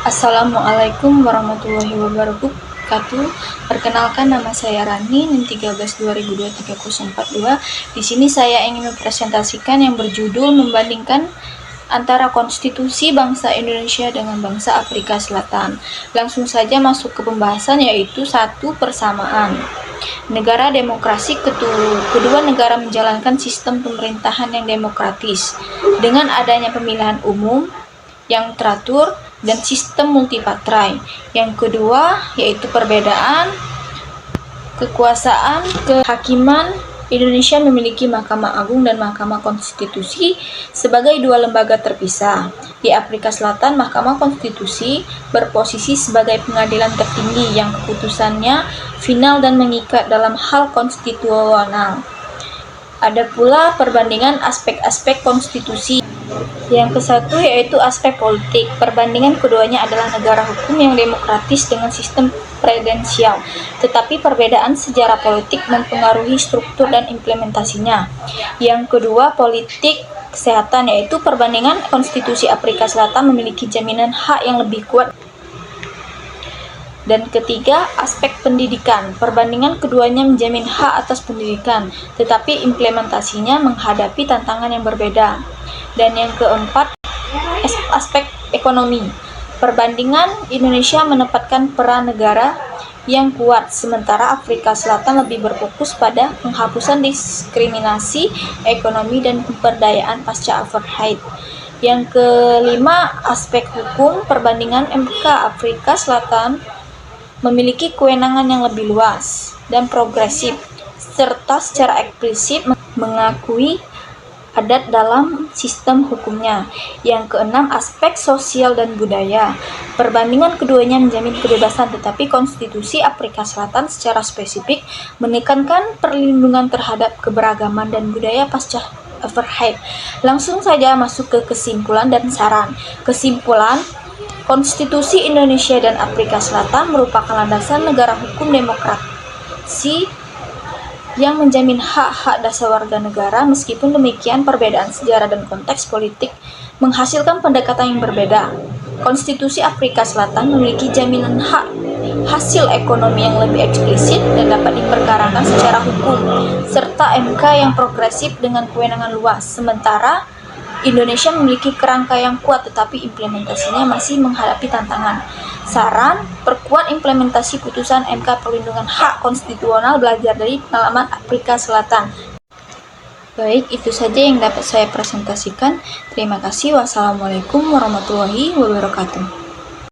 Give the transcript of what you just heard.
Assalamualaikum warahmatullahi wabarakatuh. Perkenalkan, nama saya Rani, NIM 13 2023 Di sini saya ingin mempresentasikan yang berjudul membandingkan antara konstitusi bangsa Indonesia dengan bangsa Afrika Selatan. Langsung saja masuk ke pembahasan, yaitu satu, persamaan. Negara demokrasi, kedua negara menjalankan sistem pemerintahan yang demokratis dengan adanya pemilihan umum yang teratur dan sistem multipartai. Yang kedua yaitu perbedaan kekuasaan kehakiman. Indonesia memiliki Mahkamah Agung dan Mahkamah Konstitusi sebagai dua lembaga terpisah. Di Afrika Selatan, Mahkamah Konstitusi berposisi sebagai pengadilan tertinggi yang keputusannya final dan mengikat dalam hal konstitusional. Ada pula perbandingan aspek-aspek konstitusi. Yang kesatu yaitu aspek politik. Perbandingan keduanya adalah negara hukum yang demokratis dengan sistem presidensial, tetapi perbedaan sejarah politik mempengaruhi struktur dan implementasinya. Yang kedua, politik kesehatan, yaitu perbandingan konstitusi Afrika Selatan memiliki jaminan hak yang lebih kuat. Dan ketiga, aspek pendidikan. Perbandingan keduanya menjamin hak atas pendidikan, tetapi implementasinya menghadapi tantangan yang berbeda. Dan yang keempat, aspek ekonomi. Perbandingan Indonesia menempatkan peran negara yang kuat, sementara Afrika Selatan lebih berfokus pada penghapusan diskriminasi ekonomi dan pemberdayaan pasca apartheid. Yang kelima, aspek hukum. Perbandingan MK Afrika Selatan memiliki kewenangan yang lebih luas dan progresif, serta secara eksplisit mengakui adat dalam sistem hukumnya. Yang keenam, aspek sosial dan budaya. Perbandingan keduanya menjamin kebebasan, tetapi konstitusi Afrika Selatan secara spesifik menekankan perlindungan terhadap keberagaman dan budaya pasca apartheid. Langsung saja masuk ke kesimpulan dan saran. Kesimpulan, konstitusi Indonesia dan Afrika Selatan merupakan landasan negara hukum demokrasi yang menjamin hak-hak dasar warga negara. Meskipun demikian, perbedaan sejarah dan konteks politik menghasilkan pendekatan yang berbeda. Konstitusi Afrika Selatan memiliki jaminan hak hasil ekonomi yang lebih eksplisit dan dapat diperkarakan secara hukum, serta MK yang progresif dengan kewenangan luas. Sementara Indonesia memiliki kerangka yang kuat, tetapi implementasinya masih menghadapi tantangan. Saran, perkuat implementasi putusan MK perlindungan hak konstitusional, belajar dari pengalaman Afrika Selatan. Baik, itu saja yang dapat saya presentasikan. Terima kasih. Wassalamualaikum warahmatullahi wabarakatuh.